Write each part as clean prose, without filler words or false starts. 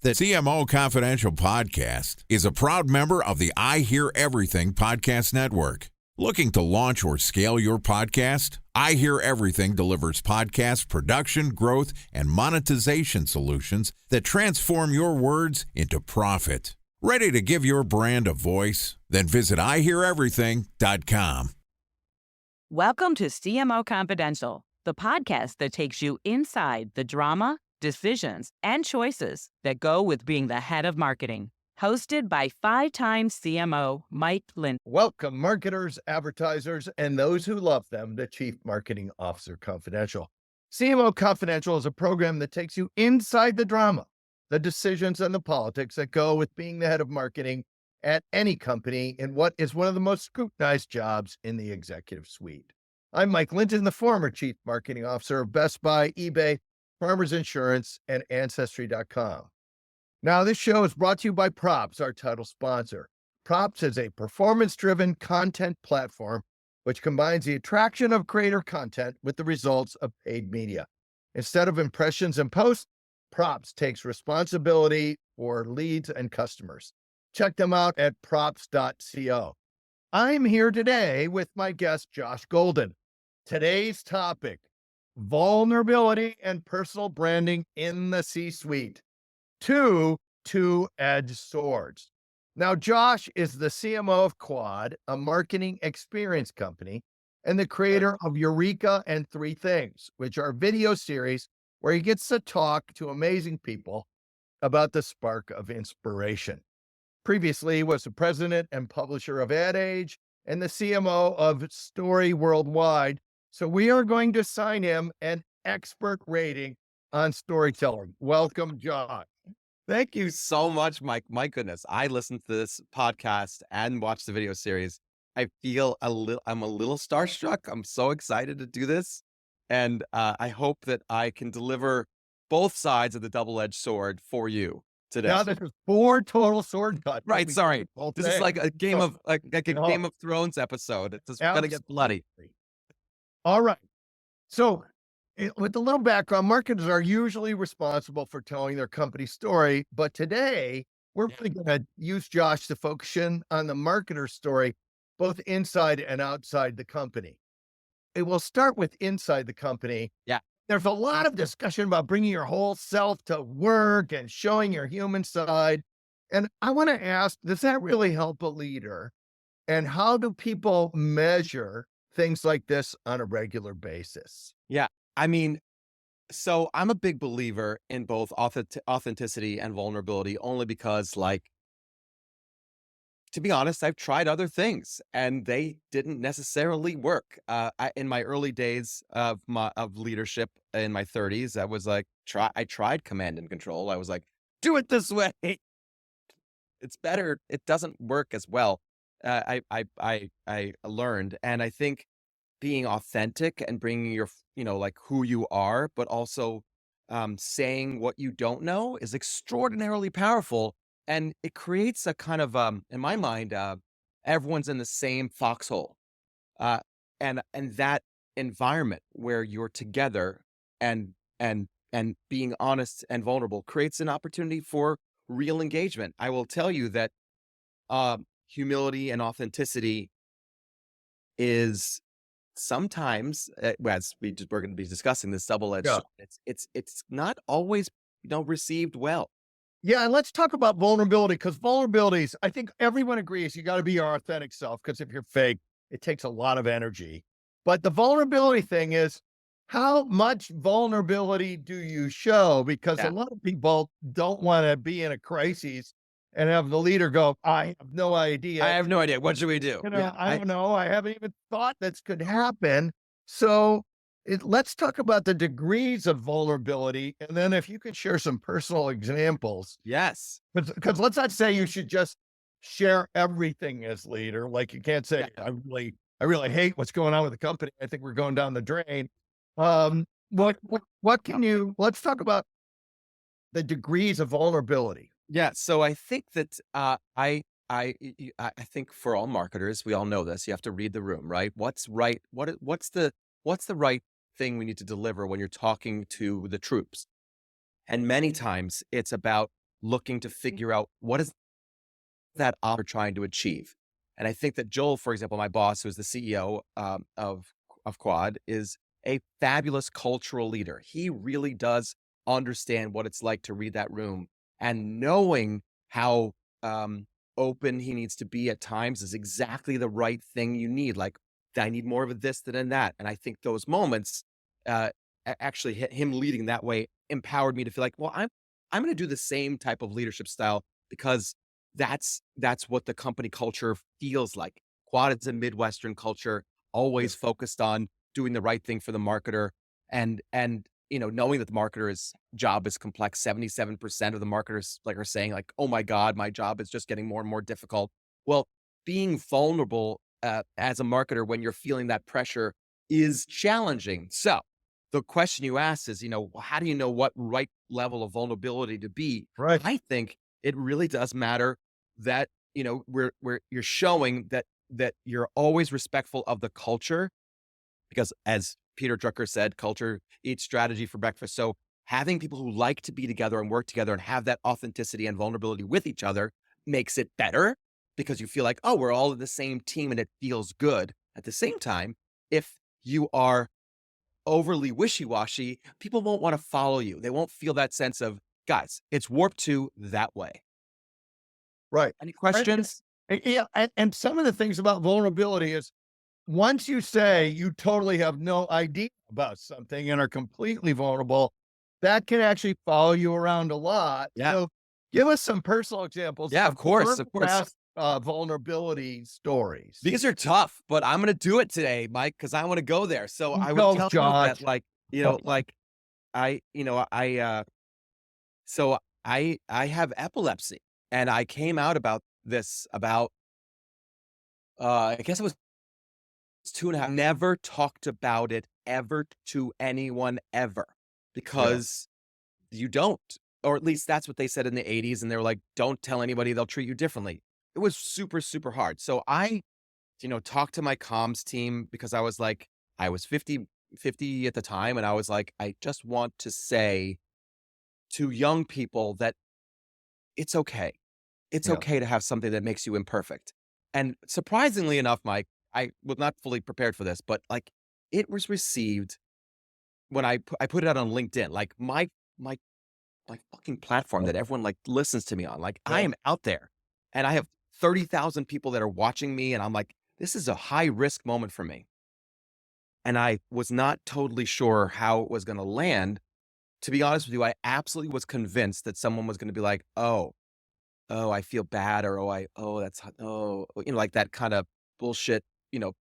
The CMO Confidential podcast is a proud member of the I Hear Everything podcast network. Looking to launch or scale your podcast? I Hear Everything delivers podcast production, growth, and monetization solutions that transform your words into profit. Ready to give your brand a voice? Then visit iheareverything.com. Welcome to CMO Confidential, the podcast that takes you inside the drama, decisions, and choices that go with being the head of marketing. Hosted by 5-time CMO Mike Linton. Welcome, marketers, advertisers, and those who love them to Chief Marketing Officer Confidential. CMO Confidential is a program that takes you inside the drama, the decisions, and the politics that go with being the head of marketing at any company in what is one of the most scrutinized jobs in the executive suite. I'm Mike Linton, the former Chief Marketing Officer of Best Buy, eBay, Farmers Insurance, and Ancestry.com. Now, this show is brought to you by Props, our title sponsor. Props is a performance-driven content platform which combines the attraction of creator content with the results of paid media. Instead of impressions and posts, Props takes responsibility for leads and customers. Check them out at props.co. I'm here today with my guest, Josh Golden. Today's topic: vulnerability and personal branding in the C-suite. Two-edged swords. Now, Josh is the CMO of Quad, a marketing experience company, and the creator of Eureka and Three Things, which are video series where he gets to talk to amazing people about the spark of inspiration. Previously, he was the president and publisher of Ad Age and the CMO of Story Worldwide. So we are going to assign him an expert rating on storytelling. Welcome, Josh. Thank you so much, Mike. My goodness, I listened to this podcast and watched the video series. I feel I'm a little starstruck. I'm so excited to do this. And I hope that I can deliver both sides of the double-edged sword for you today. Now there's 4 total sword cuts. Right, sorry. This is like a game of Game of Thrones episode. It's just gonna get bloody. All right. So with a little background, marketers are usually responsible for telling their company story, but today we're really going to use Josh to focus in on the marketer's story, both inside and outside the company. It will start with inside the company. Yeah. There's a lot of discussion about bringing your whole self to work and showing your human side. And I want to ask, does that really help a leader? And how do people measure things like this on a regular basis? Yeah. I mean, so I'm a big believer in both authenticity and vulnerability, only because, like, to be honest, I've tried other things and they didn't necessarily work. In my early days of leadership in my 30s, I was like, I tried command and control. I was like, do it this way. It's better. It doesn't work as well. I learned, and I think being authentic and bringing your, like who you are, but also saying what you don't know is extraordinarily powerful. And it creates a kind of, in my mind, everyone's in the same foxhole. And that environment where you're together and being honest and vulnerable creates an opportunity for real engagement. I will tell you that humility and authenticity is sometimes, as we're going to be discussing this double-edged sword, it's not always received well. Yeah, and let's talk about vulnerability, because vulnerabilities, I think everyone agrees you got to be your authentic self, because if you're fake, it takes a lot of energy. But the vulnerability thing is, how much vulnerability do you show? Because a lot of people don't want to be in a crisis and have the leader go, I have no idea. I have no idea. What should we do? I don't know. I haven't even thought this could happen. So let's talk about the degrees of vulnerability. And then if you could share some personal examples. Yes. Because let's not say you should just share everything as leader. Like, you can't say, I really hate what's going on with the company. I think we're going down the drain. Let's talk about the degrees of vulnerability. Yeah. So I think that I think for all marketers, we all know this. You have to read the room, right? What's right? What's the right thing we need to deliver when you're talking to the troops? And many times it's about looking to figure out what is that offer trying to achieve. And I think that Joel, for example, my boss, who's the CEO of Quad, is a fabulous cultural leader. He really does understand what it's like to read that room, and knowing how open he needs to be at times is exactly the right thing you need. Like, I need more of a this than that. And I think those moments, actually him leading that way empowered me to feel like, well, I'm going to do the same type of leadership style, because that's what the company culture feels like. Quad is a Midwestern culture, always focused on doing the right thing for the marketer, and knowing that the marketer's job is complex. 77% of the marketers are saying like, oh my God, my job is just getting more and more difficult. Well, being vulnerable as a marketer when you're feeling that pressure is challenging. So the question you asked is, how do you know what right level of vulnerability to be? Right. I think it really does matter that, where you're showing that you're always respectful of the culture, because as Peter Drucker said, culture eats strategy for breakfast. So having people who like to be together and work together and have that authenticity and vulnerability with each other makes it better, because you feel like, oh, we're all in the same team and it feels good. At the same time, if you are overly wishy-washy, people won't want to follow you. They won't feel that sense of, guys, it's warped to that way. Right. Any questions? Yeah. And some of the things about vulnerability is, once you say you totally have no idea about something and are completely vulnerable, that can actually follow you around a lot. Yeah. So give us some personal examples. Yeah, of course. Past vulnerability stories. These are tough, but I'm going to do it today, Mike, because I want to go there. So I would tell you that, I have epilepsy, and I came out about this about, I guess it was 2.5. Never talked about it ever to anyone ever, because you don't, or at least that's what they said in the 80s. And they were like, don't tell anybody, they'll treat you differently. It was super, super hard. So I, talked to my comms team, because I was like, I was 50 at the time. And I was like, I just want to say to young people that it's okay. It's okay to have something that makes you imperfect. And surprisingly enough, Mike, I was not fully prepared for this, but it was received when I put it out on LinkedIn, like my fucking platform that everyone listens to me on. I am out there, and I have 30,000 people that are watching me, and I'm like, this is a high risk moment for me. And I was not totally sure how it was going to land. To be honest with you, I absolutely was convinced that someone was going to be like, oh, I feel bad, or like that kind of bullshit,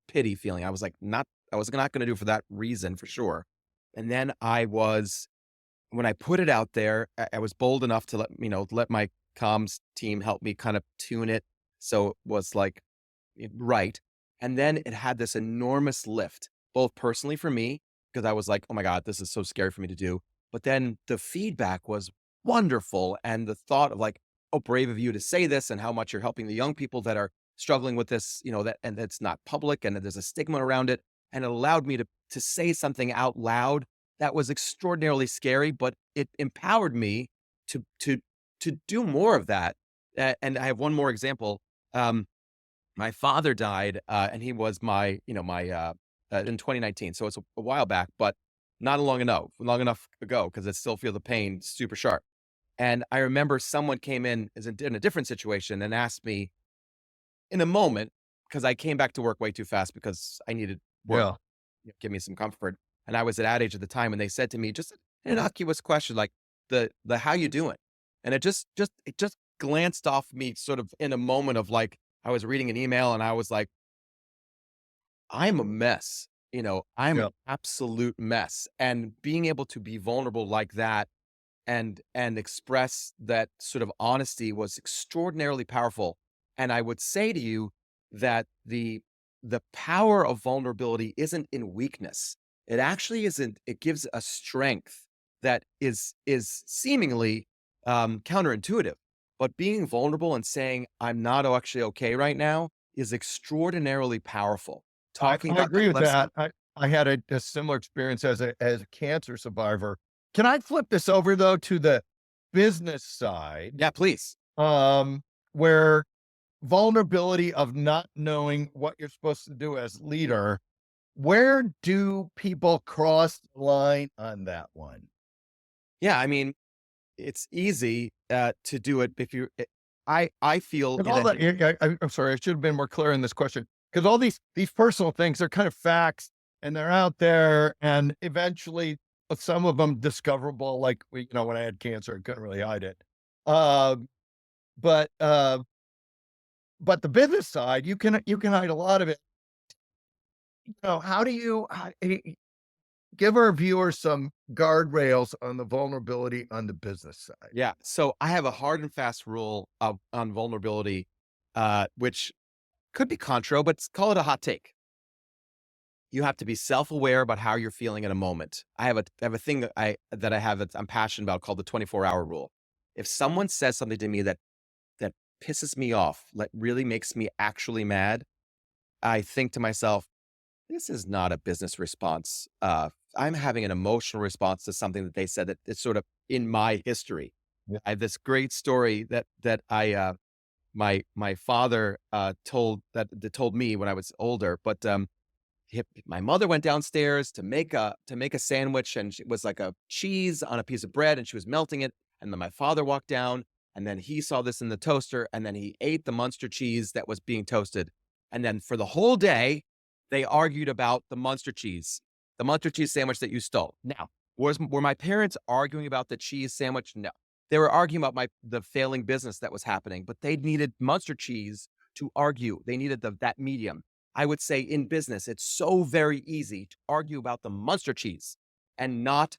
pity feeling. I was not going to do it for that reason, for sure. And then when I put it out there, I was bold enough to let my comms team help me kind of tune it so it was right. And then it had this enormous lift, both personally for me, because I was like, oh my God, this is so scary for me to do. But then the feedback was wonderful. And the thought of oh, brave of you to say this, and how much you're helping the young people that are struggling with this, and it's not public, and there's a stigma around it. And it allowed me to say something out loud that was extraordinarily scary, but it empowered me to do more of that. And I have one more example. My father died, and he was in 2019. So it's a while back, but not long enough ago, because I still feel the pain super sharp. And I remember someone came in in a different situation and asked me in a moment, because I came back to work way too fast because I needed work, give me some comfort. And I was at Ad Age at the time, and they said to me, just an innocuous question, like the how you doing? And it just glanced off me sort of in a moment of I was reading an email, and I was like, I'm a mess. I'm an absolute mess. And being able to be vulnerable like that and express that sort of honesty was extraordinarily powerful. And I would say to you that the power of vulnerability isn't in weakness. It actually isn't. It gives a strength that is seemingly counterintuitive. But being vulnerable and saying, I'm not actually okay right now, is extraordinarily powerful. I agree with that. I had a similar experience as a cancer survivor. Can I flip this over though to business side, Yeah, please. where vulnerability of not knowing what you're supposed to do as leader, where do people cross the line on that one? Yeah, I mean, it's easy to do it if you. I feel And in all a that, I'm sorry, I should have been more clear in this question, because all these personal things are kind of facts, and they're out there, and eventually some of them discoverable. Like when I had cancer, I couldn't really hide it. Um, but uh, but the business side, you can hide a lot of it. How do you give our viewers some guardrails on the vulnerability on the business side? Yeah. So I have a hard and fast rule on vulnerability, which could be contro, but call it a hot take. You have to be self-aware about how you're feeling in a moment. I have a thing that I'm passionate about called the 24-hour rule. If someone says something to me that pisses me off, like really makes me actually mad, I think to myself, this is not a business response. I'm having an emotional response to something that they said that is sort of in my history. Yeah. I have this great story that my father told me when I was older, but my mother went downstairs to make a sandwich, and it was like a cheese on a piece of bread, and she was melting it. And then my father walked down, and then he saw this in the toaster, and then he ate the Muenster cheese that was being toasted. And then for the whole day, they argued about the Muenster cheese sandwich that you stole. Now, were my parents arguing about the cheese sandwich? No, they were arguing about the failing business that was happening, but they needed Muenster cheese to argue. They needed that medium. I would say in business, it's so very easy to argue about the Muenster cheese and not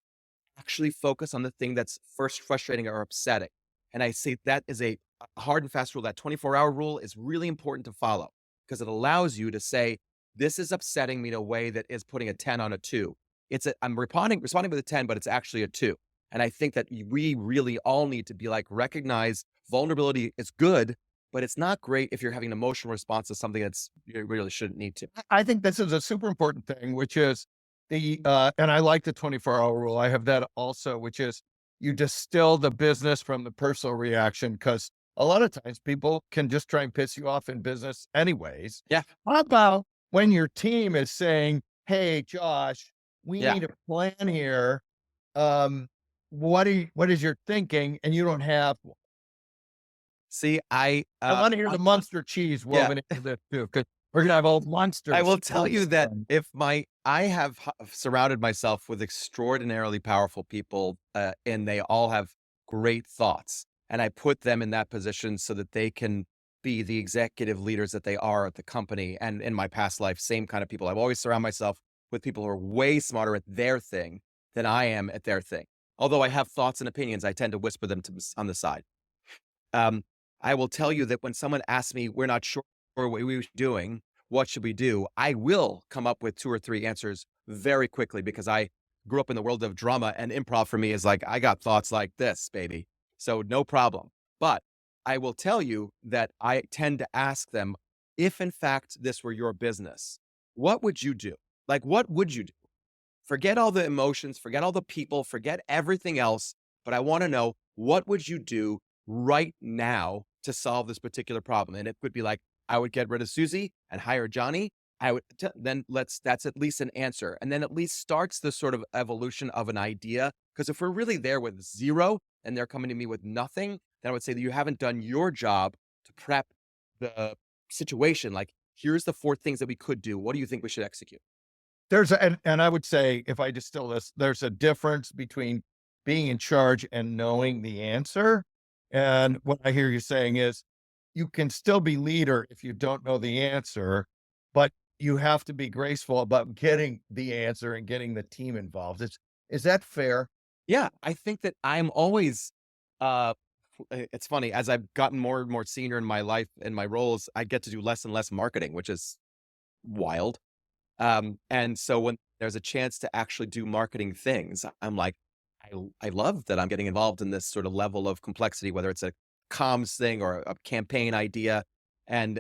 actually focus on the thing that's first frustrating or upsetting. And I say that is a hard and fast rule. That 24-hour rule is really important to follow because it allows you to say, this is upsetting me in a way that is putting a 10 on a 2. I'm responding with a 10, but it's actually a 2. And I think that we really all need to be like, recognize vulnerability is good, but it's not great if you're having an emotional response to something you really shouldn't need to. I think this is a super important thing, which is and I like the 24-hour rule. I have that also, which is you distill the business from the personal reaction, because a lot of times people can just try and piss you off in business anyways. Yeah. How about when your team is saying, "Hey, Josh, we Yeah. need a plan here. What is your thinking?" And you don't have one. See, I want to hear the Muenster cheese woven into this too, because we're gonna have old monsters. I will tell you that I have surrounded myself with extraordinarily powerful people, and they all have great thoughts, and I put them in that position so that they can be the executive leaders that they are at the company. And in my past life, same kind of people. I've always surrounded myself with people who are way smarter at their thing than I am at their thing. Although I have thoughts and opinions, I tend to whisper them on the side. I will tell you that when someone asks me, we're not sure what we're doing, what should we do? I will come up with 2 or 3 answers very quickly because I grew up in the world of drama, and improv for me is like, I got thoughts like this, baby. So no problem. But I will tell you that I tend to ask them, if in fact this were your business, what would you do? Like, what would you do? Forget all the emotions, forget all the people, forget everything else. But I want to know, what would you do right now to solve this particular problem? And it would be like, I would get rid of Susie and hire Johnny. That's at least an answer. And then at least starts the sort of evolution of an idea. Because if we're really there with 0 and they're coming to me with nothing, then I would say that you haven't done your job to prep the situation. Like, here's the 4 things that we could do. What do you think we should execute? And I would say, if I distill this, there's a difference between being in charge and knowing the answer. And what I hear you saying is, you can still be leader if you don't know the answer, but you have to be graceful about getting the answer and getting the team involved. Is that fair? Yeah, I think that I'm always, it's funny, as I've gotten more and more senior in my life and my roles, I get to do less and less marketing, which is wild. And so when there's a chance to actually do marketing things, I'm like, I love that I'm getting involved in this sort of level of complexity, whether it's a comms thing or a campaign idea. And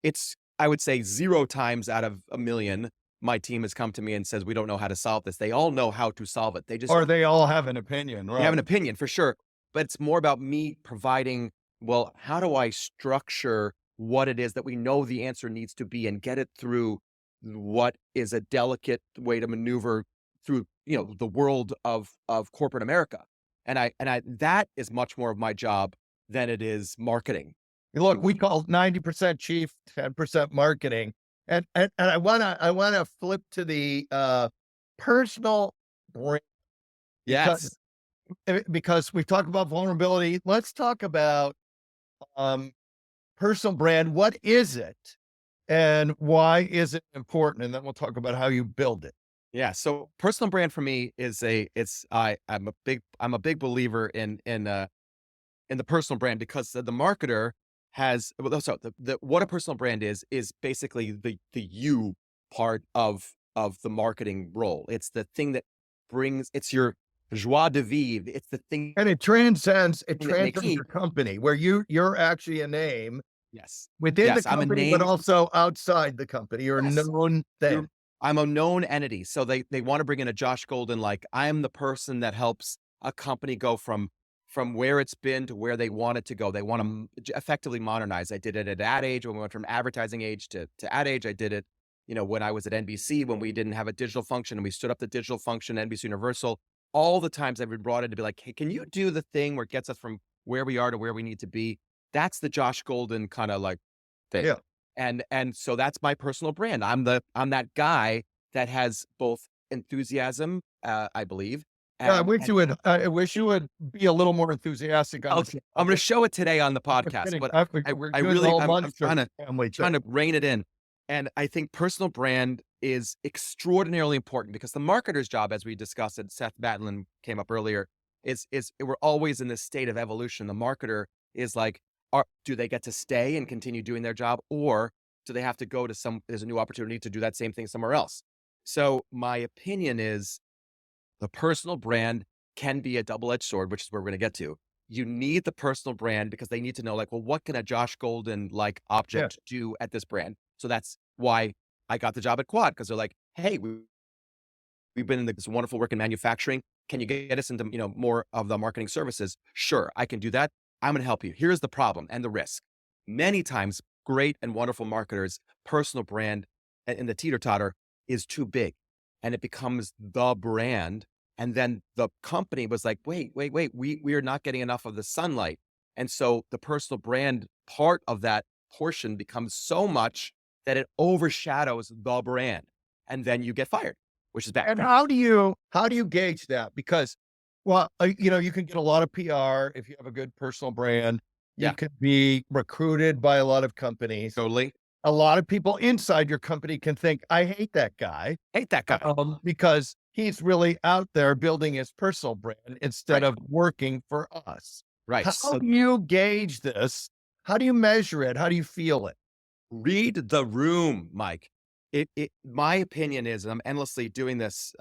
it's, I would say 0 times out of a million, my team has come to me and says, we don't know how to solve this. They all know how to solve it. Or they all have an opinion, they right? have an opinion for sure, but it's more about me providing, well, how do I structure what it is that we know the answer needs to be and get it through what is a delicate way to maneuver through, the world of corporate America. And I that is much more of my job than it is marketing. Look, we call 90% chief, 10% marketing. And I wanna flip to the personal brand. Yes. Because we've talked about vulnerability. Let's talk about personal brand. What is it and why is it important? And then we'll talk about how you build it. Yeah. So personal brand for me is I'm a big believer in the personal brand, because the marketer has, well, so what a personal brand is basically the you part of the marketing role. It's the thing that it's your joie de vivre. It's the thing. And it transcends that makes your company, where you're actually a name Yes. within the I'm a company, name. but also outside the company. You're a Yes. known thing. I'm a known entity. So they want to bring in a Josh Golden, like I'm the person that helps a company go from where it's been to where they want it to go. They want to effectively modernize. I did it at Ad Age when we went from advertising age to Ad Age. I did it, when I was at NBC, when we didn't have a digital function and we stood up the digital function, NBC Universal. All the times I've been brought in to be like, hey, can you do the thing where it gets us from where we are to where we need to be? That's the Josh Golden kind of like thing. Yeah. And so that's my personal brand. I'm that guy that has both enthusiasm, I believe. I wish you would be a little more enthusiastic on Okay, I'm going to show it today on the podcast, but I'm trying to rein it in. And I think personal brand is extraordinarily important, because the marketer's job, as we discussed, and Seth Batlin came up earlier, is we're always in this state of evolution. The marketer is like, do they get to stay and continue doing their job, or do they have to go to there's a new opportunity to do that same thing somewhere else? So my opinion is the personal brand can be a double-edged sword, which is where we're going to get to. You need the personal brand because they need to know, like, well, what can a Josh Golden like object do at this brand? So that's why I got the job at Quad, because they're like, hey, we've been in this wonderful work in manufacturing. Can you get us into, more of the marketing services? Sure, I can do that. I'm going to help you. Here's the problem and the risk. Many times, great and wonderful marketers, personal brand in the teeter-totter is too big, and it becomes the brand. And then the company was like, wait, we are not getting enough of the sunlight. And so the personal brand part of that portion becomes so much that it overshadows the brand. And then you get fired, which is bad. And how do you gauge that? Because, well, you can get a lot of PR if you have a good personal brand. You could be recruited by a lot of companies. Totally. A lot of people inside your company can think, I hate that guy. Because he's really out there building his personal brand instead of working for us. Right. How do you gauge this? How do you measure it? How do you feel it? Read the room, Mike. My opinion is, and I'm endlessly doing this,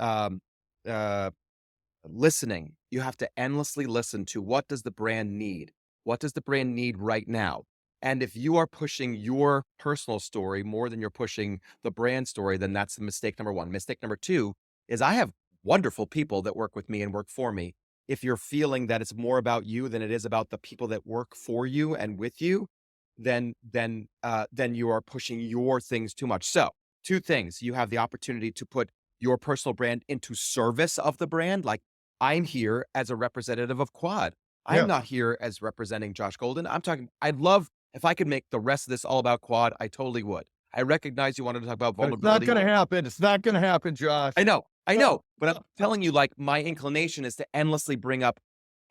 listening. You have to endlessly listen to, what does the brand need? What does the brand need right now? And if you are pushing your personal story more than you're pushing the brand story, then that's mistake number one. Mistake number two is, I have wonderful people that work with me and work for me. If you're feeling that it's more about you than it is about the people that work for you and with you, then you are pushing your things too much. So 2 things: you have the opportunity to put your personal brand into service of the brand. Like, I'm here as a representative of Quad. I'm not here as representing Josh Golden. I'd love, if I could make the rest of this all about Quad, I totally would. I recognize you wanted to talk about vulnerability. It's not going to happen. It's not going to happen, Josh. I know. But I'm telling you, like, my inclination is to endlessly bring up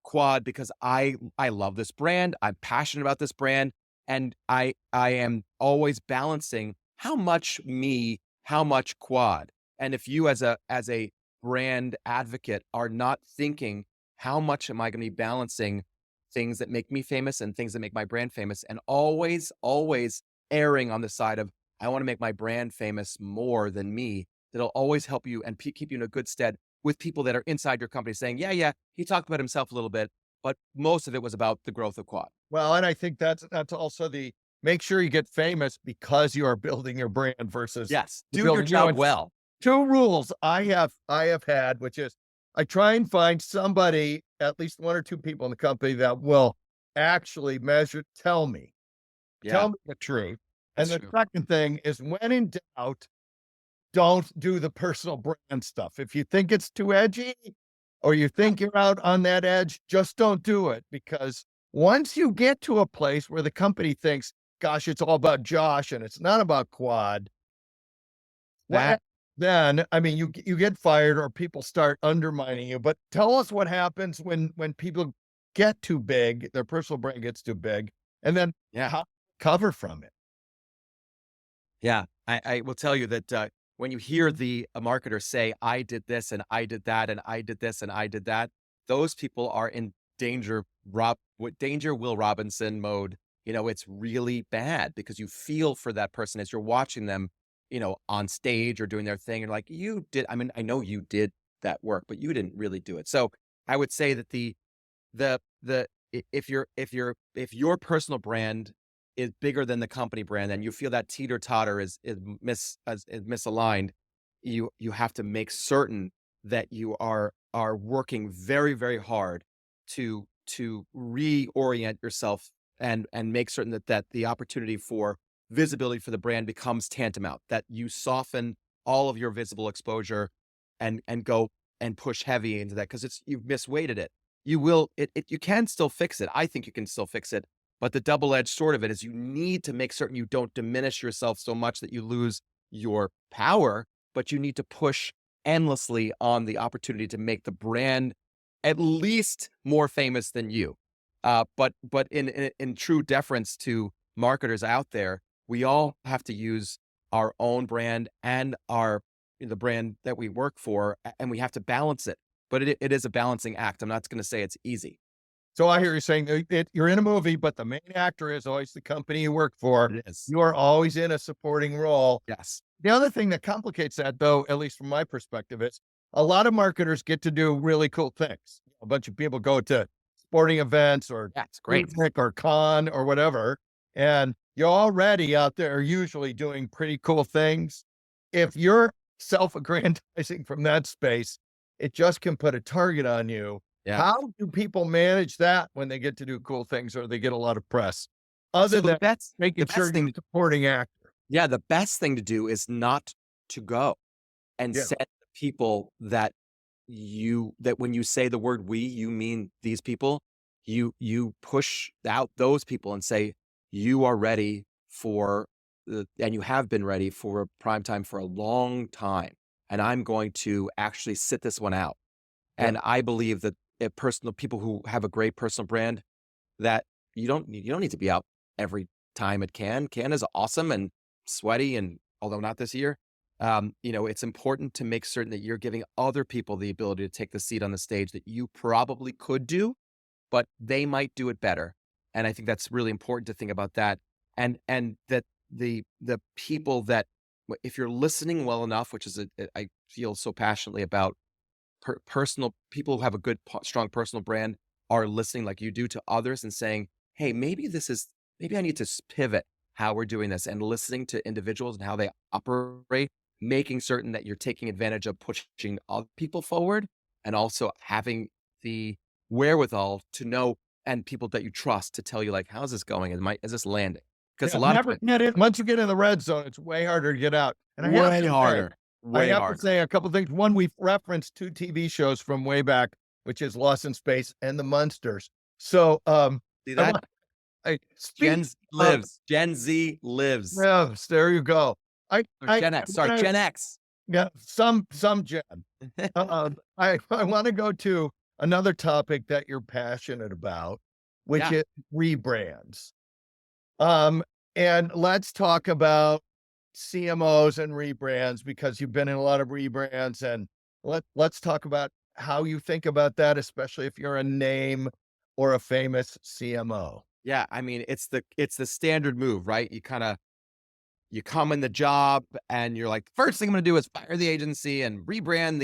Quad because I love this brand. I'm passionate about this brand. And I am always balancing how much me, how much Quad. And if you as a brand advocate are not thinking, how much am I going to be balancing things that make me famous and things that make my brand famous, and always erring on the side of, I want to make my brand famous more than me, that'll always help you and keep you in a good stead with people that are inside your company saying, yeah, he talked about himself a little bit, but most of it was about the growth of Quad. Well, and I think that's also make sure you get famous because you are building your brand versus do your job well. two rules I have had, which is I try and find somebody, at least one or two people in the company that will actually tell me Yeah, the truth. And that's the true. second thing is when in doubt, don't do the personal brand stuff. If you think it's too edgy or you think you're out on that edge, just don't do it. Because once you get to a place where the company thinks, gosh, it's all about Josh and it's not about Quad, That then I mean you get fired or people start undermining you. But tell us what happens when people get too big, their personal brand gets too big, and then yeah. how to recover from it. Yeah, I will tell you that when you hear a marketer say, I did this and I did that and I did this and I did that, those people are in danger, danger Will Robinson mode. It's really bad because you feel for that person as you're watching them, on stage or doing their thing. And like, I know you did that work, but you didn't really do it. So I would say that if your personal brand is bigger than the company brand and you feel that teeter totter is misaligned, you have to make certain that you are working very, very hard to reorient yourself and make certain that the opportunity for visibility for the brand becomes tantamount, that you soften all of your visible exposure and go and push heavy into that because you've misweighted it. You can still fix it. I think you can still fix it. But the double-edged sword of it is you need to make certain you don't diminish yourself so much that you lose your power, but you need to push endlessly on the opportunity to make the brand at least more famous than you. But in true deference to marketers out there, we all have to use our own brand and the brand that we work for, and we have to balance it. But it is a balancing act. I'm not going to say it's easy. So I hear you saying you're in a movie, but the main actor is always the company you work for. It is. You are always in a supporting role. Yes. The other thing that complicates that, though, at least from my perspective, is a lot of marketers get to do really cool things. A bunch of people go to sporting events or That's great. picnic or con or whatever, and you're already out there usually doing pretty cool things. If you're self-aggrandizing from that space, it just can put a target on you. Yeah. How do people manage that when they get to do cool things or they get a lot of press? Other So than that's making the best sure thing you're supporting actor. Yeah, the best thing to do is not to go and Yeah. set the people that when you say the word we, you mean these people. You push out those people and say, you are ready and you have been ready for prime time for a long time. And I'm going to actually sit this one out. Yeah. And I believe that people who have a great personal brand, that you don't need to be out every time at Cannes. Cannes is awesome and sweaty, and although not this year, it's important to make certain that you're giving other people the ability to take the seat on the stage that you probably could do, but they might do it better. And I think that's really important to think about that. And that the people that, if you're listening well enough, which is I feel so passionately about, personal people who have a good, strong personal brand are listening like you do to others and saying, hey, maybe I need to pivot how we're doing this, and listening to individuals and how they operate, making certain that you're taking advantage of pushing other people forward, and also having the wherewithal to know, and people that you trust to tell you, like, how's this going? Is this landing? Because a lot of once you get in the red zone, it's way harder to get out. And way harder. I have to say a couple things. One, we've referenced two TV shows from way back, which is Lost in Space and The Munsters. So, See that? Gen Z lives. Yes, there you go. Or Gen X. Sorry, Gen X. Yeah, some Gen. I want to go to another topic that you're passionate about, which is rebrands. And let's talk about CMOs and rebrands, because you've been in a lot of rebrands, and let's talk about how you think about that, especially if you're a name or a famous CMO. Yeah, I mean, it's the standard move, right? You come in the job and you're like, first thing I'm going to do is fire the agency and rebrand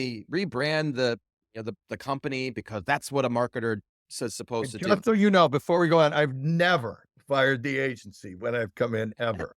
the company, because that's what a marketer is supposed to do. Just so you know, before we go on, I've never fired the agency when I've come in, ever.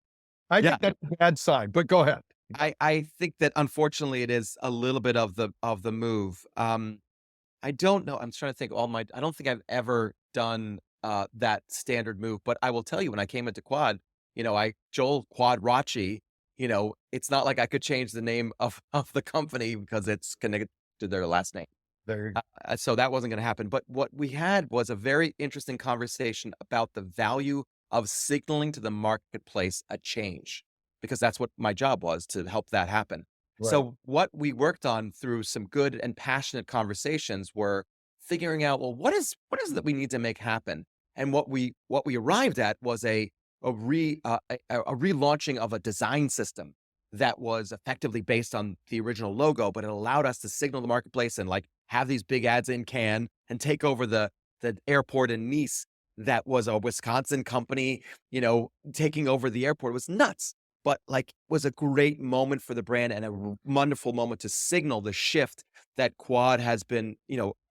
I think that's a bad sign, but go ahead. I think that unfortunately it is a little bit of the move. I don't know. I'm trying to think. I don't think I've ever done that standard move, but I will tell you, when I came into Quad, Joel Quad Rachi, it's not like I could change the name of the company because it's connected to their last name. There, So that wasn't going to happen. But what we had was a very interesting conversation about the value of signaling to the marketplace a change, because that's what my job was, to help that happen. right. So what we worked on through some good and passionate conversations were figuring out, well, what is it that we need to make happen? And what we arrived at was a relaunching of a design system that was effectively based on the original logo, but it allowed us to signal the marketplace and like have these big ads in Cannes and take over the airport in Nice. That was a Wisconsin company, taking over the airport. It was nuts, but like was a great moment for the brand and a wonderful moment to signal the shift that Quad has been,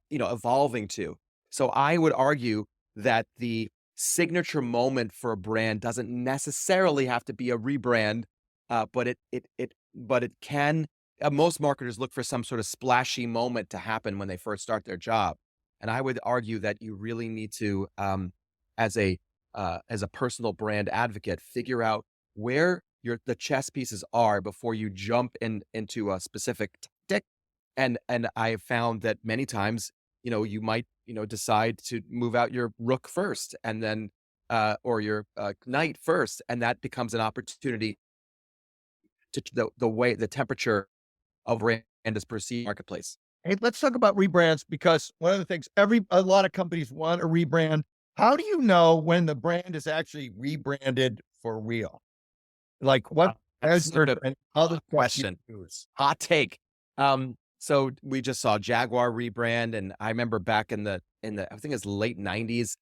evolving to. So I would argue that the signature moment for a brand doesn't necessarily have to be a rebrand, but it can. Most marketers look for some sort of splashy moment to happen when they first start their job, and I would argue that you really need to, as a personal brand advocate, figure out where the chess pieces are before you jump into a specific tactic. And I have found that many times, you might decide to move out your rook first, and then or your knight first, and that becomes an opportunity to the temperature of brand is perceived in the marketplace. Hey, let's talk about rebrands, because one of the things a lot of companies want a rebrand. How do you know when the brand is actually rebranded for real? Like what That's a good and other question. Hot take. So we just saw Jaguar rebrand, and I remember back in the I think it's late '90s,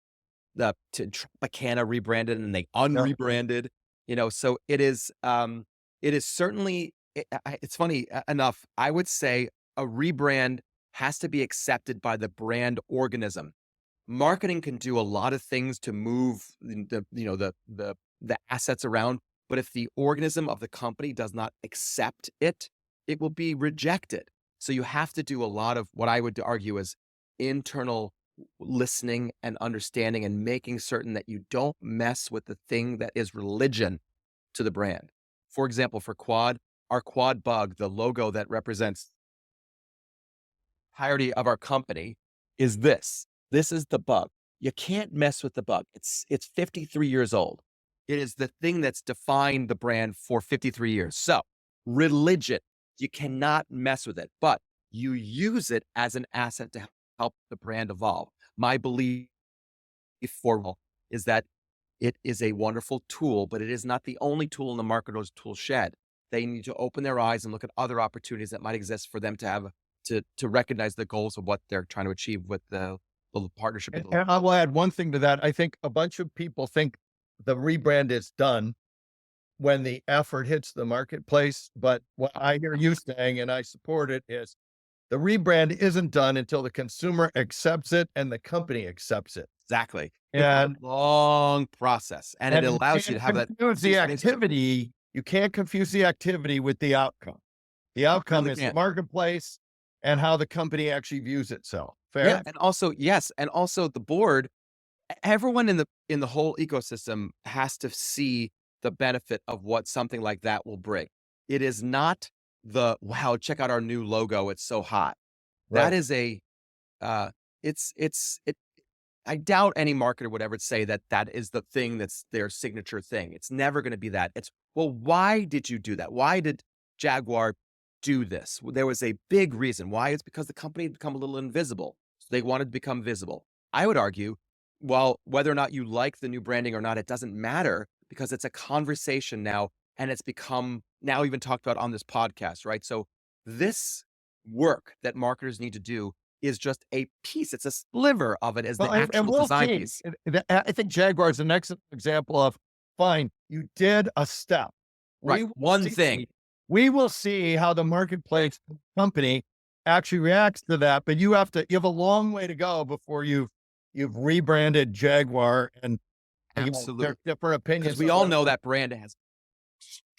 the Tropicana rebranded and they unrebranded. So it is certainly. It's funny enough. I would say a rebrand has to be accepted by the brand organism. Marketing can do a lot of things to move the assets around, but if the organism of the company does not accept it, it will be rejected. So you have to do a lot of what I would argue is internal listening and understanding, and making certain that you don't mess with the thing that is religion to the brand. For example, for Quad, our Quad bug, the logo that represents the entirety of our company, is this. This is the bug. You can't mess with the bug. It's 53 years old. It is the thing that's defined the brand for 53 years. So religion, you cannot mess with it, but you use it as an asset to help the brand evolve. My belief is that it is a wonderful tool, but it is not the only tool in the marketer's tool shed. They need to open their eyes and look at other opportunities that might exist for them to have to recognize the goals of what they're trying to achieve with the partnership. And I will add one thing to that. I think a bunch of people think the rebrand is done when the effort hits the marketplace. But what I hear you saying, and I support it, is the rebrand isn't done until the consumer accepts it and the company accepts it. Exactly. And it's a long process, and it allows you to have that. The activity, you can't confuse the activity with the outcome. The outcome is the marketplace and how the company actually views itself. Fair? Yeah, and also, yes, and also the board, everyone in the whole ecosystem has to see the benefit of what something like that will bring. It is not the, wow, check out our new logo, it's so hot. Right. That is I doubt any marketer would ever say that is the thing that's their signature thing. It's never going to be that. It's, well, why did you do that? Why did Jaguar do this? Well, there was a big reason. Why? It's because the company had become a little invisible. So they wanted to become visible. I would argue, well, whether or not you like the new branding or not, it doesn't matter, because it's a conversation now, and it's become now even talked about on this podcast, right? So this work that marketers need to do is just a piece. It's a sliver of it as the actual design piece. I think Jaguar is an excellent example of, fine, you did a step. Right, one thing. We will see how the marketplace company actually reacts to that, but you have a long way to go before you've rebranded Jaguar. And absolutely, there are different opinions. We all know that brand has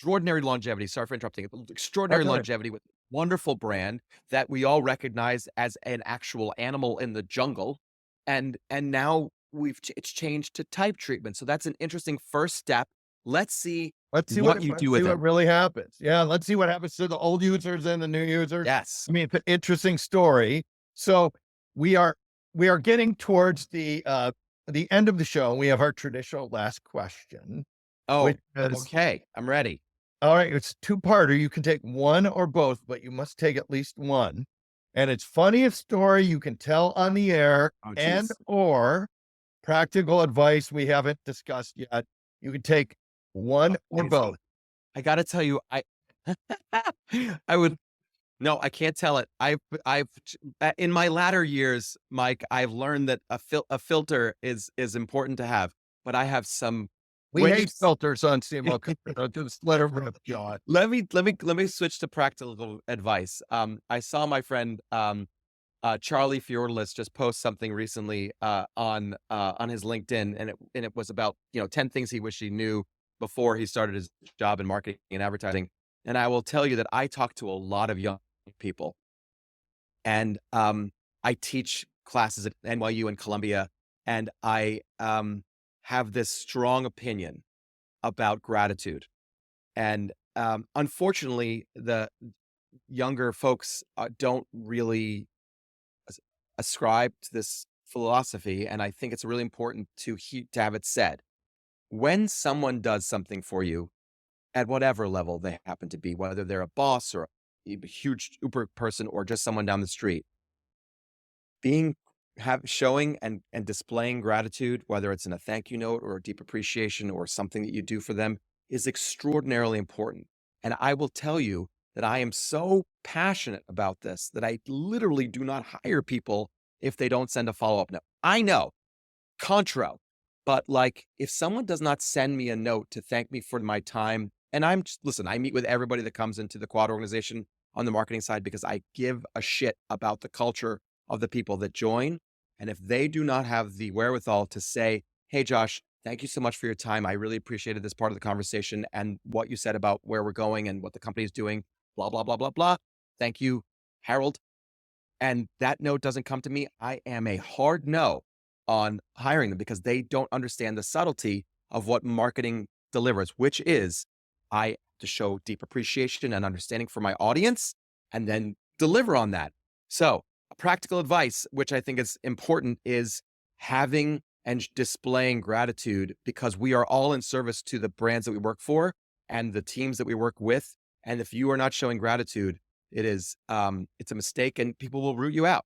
extraordinary longevity. Sorry for interrupting. Extraordinary longevity with wonderful brand that we all recognize as an actual animal in the jungle, and now it's changed to type treatment. So that's an interesting first step. Let's see what you do with it. What really happens. Yeah, let's see what happens to the old users and the new users. Yes, I mean, it's an interesting story. So we are getting towards the end of the show. We have our traditional last question. Oh, okay. I'm ready. All right. It's two-parter. You can take one or both, but you must take at least one. And it's funniest story you can tell on the air and or practical advice we haven't discussed yet. You can take one or both. I got to tell you, I can't tell it. I've in my latter years, Mike, I've learned that a filter is important to have, but I have some. We hate filters on CMO. Just let her rip, John. Let me switch to practical advice. I saw my friend Charlie Fiordalis just post something recently on his LinkedIn, and it was about 10 things he wished he knew before he started his job in marketing and advertising. And I will tell you that I talk to a lot of young people, and I teach classes at NYU and Columbia, and I have this strong opinion about gratitude. And unfortunately, the younger folks don't really ascribe to this philosophy. And I think it's really important to have it said. When someone does something for you, at whatever level they happen to be, whether they're a boss or a huge Uber person or just someone down the street, showing and displaying gratitude, whether it's in a thank you note or a deep appreciation or something that you do for them, is extraordinarily important. And I will tell you that I am so passionate about this that I literally do not hire people if they don't send a follow-up note. I know, contro, but like if someone does not send me a note to thank me for my time, and I meet with everybody that comes into the Quad organization on the marketing side because I give a shit about the culture of the people that join. And if they do not have the wherewithal to say, hey, Josh, thank you so much for your time. I really appreciated this part of the conversation and what you said about where we're going and what the company is doing, blah, blah, blah, blah, blah. Thank you, Harold. And that note doesn't come to me. I am a hard no on hiring them because they don't understand the subtlety of what marketing delivers, which is I have to show deep appreciation and understanding for my audience and then deliver on that. So practical advice, which I think is important, is having and displaying gratitude because we are all in service to the brands that we work for and the teams that we work with. And if you are not showing gratitude, it's a mistake and people will root you out.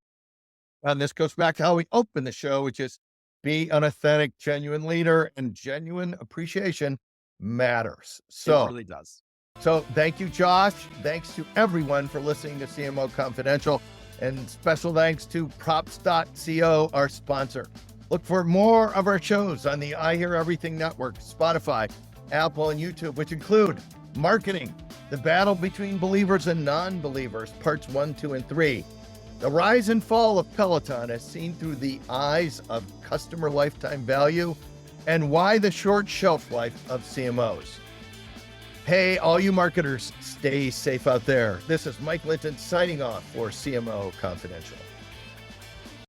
And this goes back to how we open the show, which is be an authentic, genuine leader, and genuine appreciation matters. So it really does. So thank you, Josh. Thanks to everyone for listening to CMO Confidential. And special thanks to props.co, our sponsor. Look for more of our shows on the I Hear Everything Network, Spotify, Apple, and YouTube, which include Marketing, The Battle Between Believers and Non-Believers, Parts 1, 2, and 3. The Rise and Fall of Peloton as seen through the eyes of customer lifetime value, and Why the Short Shelf Life of CMOs. Hey, all you marketers, stay safe out there. This is Mike Linton signing off for CMO Confidential.